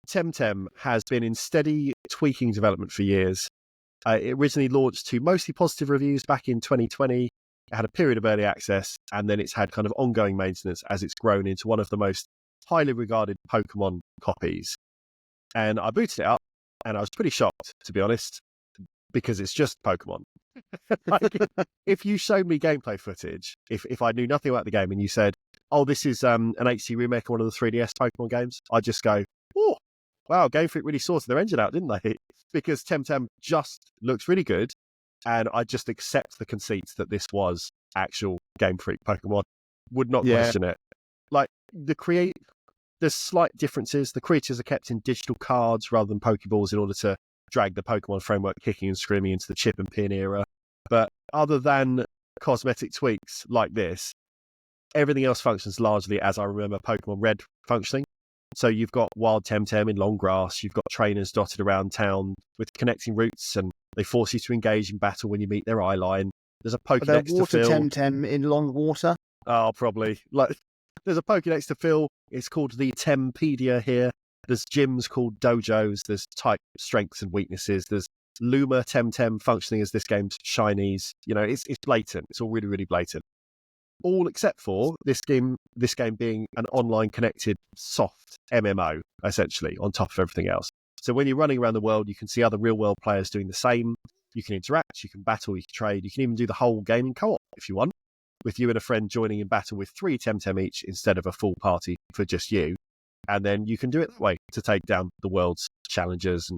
TemTem has been in steady tweaking development for years. It originally launched to mostly positive reviews back in 2020. It had a period of early access, and then it's had kind of ongoing maintenance as it's grown into one of the most highly regarded Pokemon copies. And I booted it up, and I was pretty shocked, to be honest, because it's just Pokemon. Like, if you showed me gameplay footage, if I knew nothing about the game and you said, oh, this is an HD remake of one of the 3DS Pokemon games, I'd just go, oh, wow, Game Freak really sorted their engine out, didn't they? Because TemTem just looks really good, and I just accept the conceit that this was actual Game Freak Pokemon. Would not question it. Like, there's slight differences. The creatures are kept in digital cards rather than Pokeballs in order to drag the Pokemon framework kicking and screaming into the chip and pin era. But other than cosmetic tweaks like this, everything else functions largely as I remember Pokemon Red functioning. So you've got wild TemTem in long grass, you've got trainers dotted around town with connecting routes, and they force you to engage in battle when you meet their eye line. There's a Pokedex to water fill. TemTem in long water? Oh, probably. Like, there's a Pokedex to fill. It's called the Tempedia here. There's gyms called dojos. There's type strengths and weaknesses. There's Luma TemTem functioning as this game's shinies. You know, it's blatant. It's all really, really blatant. All except for this game being an online connected soft MMO, essentially, on top of everything else. So when you're running around the world, you can see other real world players doing the same. You can interact, you can battle, you can trade, you can even do the whole game in co-op if you want, with you and a friend joining in battle with 3 TemTem each instead of a full party for just you. And then you can do it that way to take down the world's challenges.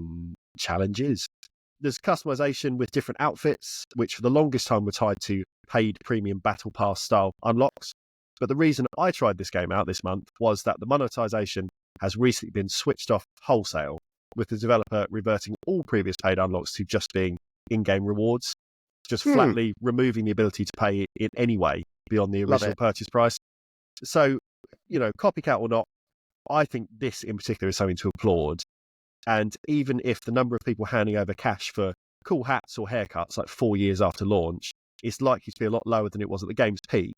There's customization with different outfits, which for the longest time were tied to paid premium battle pass style unlocks. But the reason I tried this game out this month was that the monetization has recently been switched off wholesale, with the developer reverting all previous paid unlocks to just being in-game rewards, just flatly removing the ability to pay in any way beyond the original purchase price. So, you know, copycat or not, I think this in particular is something to applaud. And even if the number of people handing over cash for cool hats or haircuts like 4 years after launch is likely to be a lot lower than it was at the game's peak,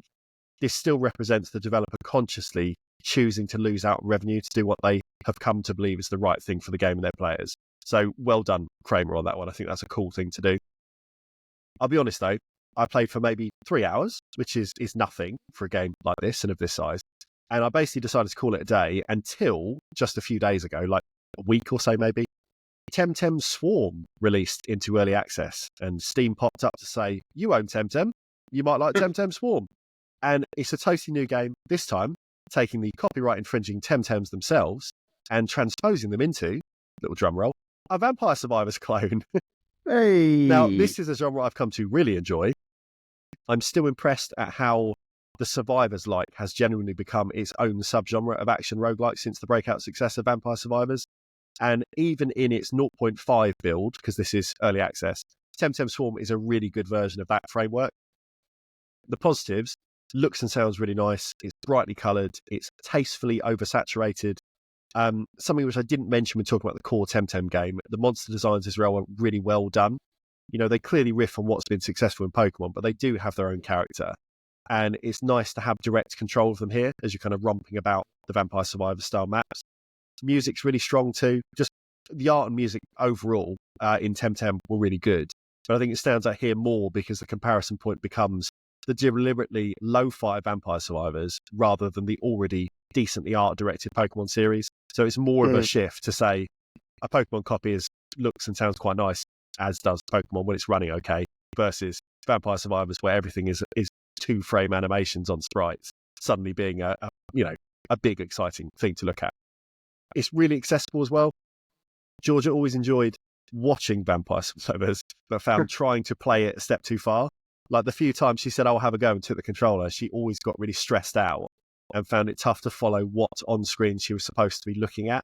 this still represents the developer consciously choosing to lose out revenue to do what they have come to believe is the right thing for the game and their players. So well done, Crema, on that one. I think that's a cool thing to do. I'll be honest though, I played for maybe 3 hours, which is nothing for a game like this and of this size. And I basically decided to call it a day until just a few days ago, like a week or so maybe, TemTem Swarm released into early access, and Steam popped up to say, you own TemTem, you might like TemTem Swarm. And it's a totally new game, this time taking the copyright infringing TemTems themselves and transposing them into, little drum roll, a Vampire Survivors clone. Hey. Now, this is a genre I've come to really enjoy. I'm still impressed at how the Survivors-like has genuinely become its own subgenre of action roguelike since the breakout success of Vampire Survivors. And even in its 0.5 build, because this is early access, TemTem Swarm is a really good version of that framework. The positives, looks and sounds really nice, it's brightly coloured, it's tastefully oversaturated. Something which I didn't mention when talking about the core TemTem game, the monster designs as well are really well done. You know, they clearly riff on what's been successful in Pokemon, but they do have their own character. And it's nice to have direct control of them here as you're kind of romping about the Vampire Survivor style maps. Music's really strong too. Just the art and music overall in TemTem were really good. But I think it stands out here more because the comparison point becomes the deliberately lo-fi Vampire Survivors rather than the already decently art-directed Pokemon series. So it's more of a shift to say a Pokemon copy looks and sounds quite nice, as does Pokemon when it's running okay, versus Vampire Survivors where everything is 2-frame animations on sprites suddenly being a big exciting thing to look at. It's really accessible as well. Georgia always enjoyed watching Vampire Survivors, but found trying to play it a step too far. Like the few times she said, I'll have a go and took the controller, she always got really stressed out and found it tough to follow what on screen she was supposed to be looking at.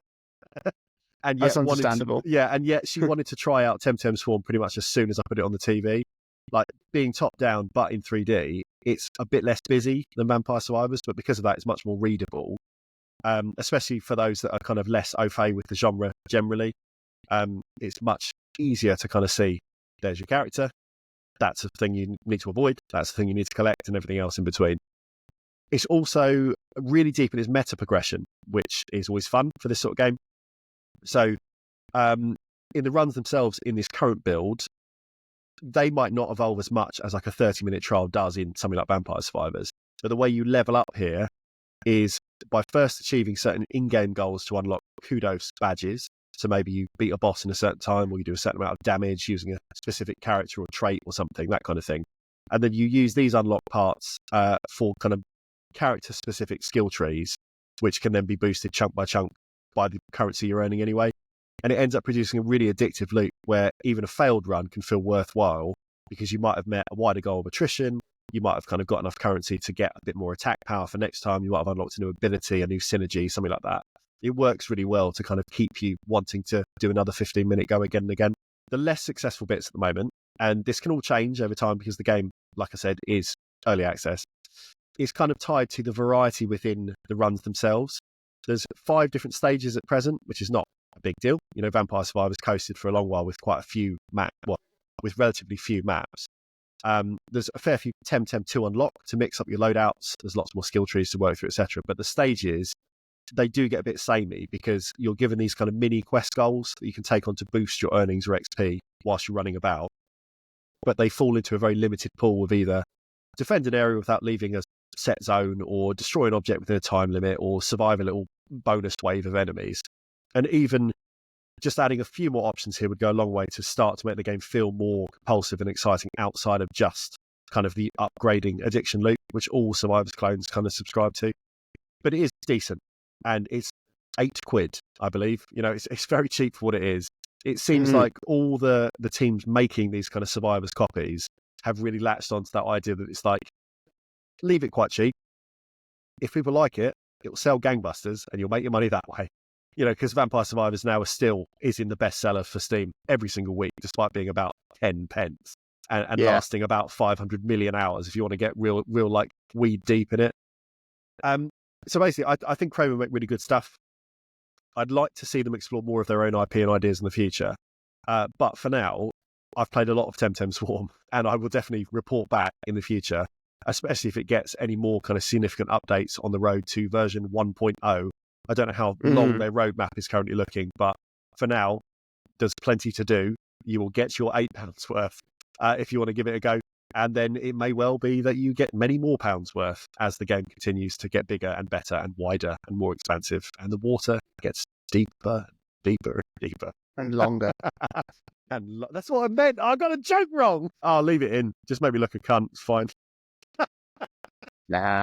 And yet that's understandable. And yet she wanted to try out TemTem Swarm pretty much as soon as I put it on the TV. Like being top down but in 3D, it's a bit less busy than Vampire Survivors, but because of that, it's much more readable. Especially for those that are kind of less au fait with the genre generally. It's much easier to kind of see, there's your character, that's a thing you need to avoid, that's the thing you need to collect, and everything else in between. It's also really deep in its meta progression, which is always fun for this sort of game. So in the runs themselves in this current build, they might not evolve as much as like a 30-minute trial does in something like Vampire Survivors. But the way you level up here is by first achieving certain in-game goals to unlock kudos badges. So maybe you beat a boss in a certain time, or you do a certain amount of damage using a specific character or trait or something, that kind of thing. And then you use these unlock parts for kind of character-specific skill trees, which can then be boosted chunk by chunk by the currency you're earning anyway. And it ends up producing a really addictive loop where even a failed run can feel worthwhile because you might have met a wider goal of attrition. You might have kind of got enough currency to get a bit more attack power for next time. You might have unlocked a new ability, a new synergy, something like that. It works really well to kind of keep you wanting to do another 15-minute go again and again. The less successful bits at the moment, and this can all change over time because the game, like I said, is early access, is kind of tied to the variety within the runs themselves. There's 5 different stages at present, which is not a big deal. You know, Vampire Survivors coasted for a long while with quite a few with relatively few maps. There's a fair few TemTem to unlock to mix up your loadouts. There's lots more skill trees to work through, etc. But the stages, they do get a bit samey because you're given these kind of mini quest goals that you can take on to boost your earnings or XP whilst you're running about. But they fall into a very limited pool of either defend an area without leaving a set zone, or destroy an object within a time limit, or survive a little bonus wave of enemies. And even just adding a few more options here would go a long way to start to make the game feel more compulsive and exciting outside of just kind of the upgrading addiction loop, which all Survivors clones kind of subscribe to. But it is decent, and it's £8, I believe. You know, it's very cheap for what it is. It seems like all the teams making these kind of Survivors copies have really latched onto that idea that it's like, leave it quite cheap. If people like it, it'll sell gangbusters and you'll make your money that way. You know, because Vampire Survivors now is in the bestseller for Steam every single week, despite being about 10 pence and lasting about 500 million hours if you want to get real like weed deep in it. So basically, I think Crema make really good stuff. I'd like to see them explore more of their own IP and ideas in the future. But for now, I've played a lot of TemTem Swarm, and I will definitely report back in the future, especially if it gets any more kind of significant updates on the road to version 1.0. I don't know how long their roadmap is currently looking, but for now, there's plenty to do. You will get your £8 worth if you want to give it a go. And then it may well be that you get many more pounds worth as the game continues to get bigger and better and wider and more expansive. And the water gets deeper, deeper, deeper. And longer. And that's what I meant. I got a joke wrong. I'll leave it in. Just make me look a cunt. It's fine. Nah.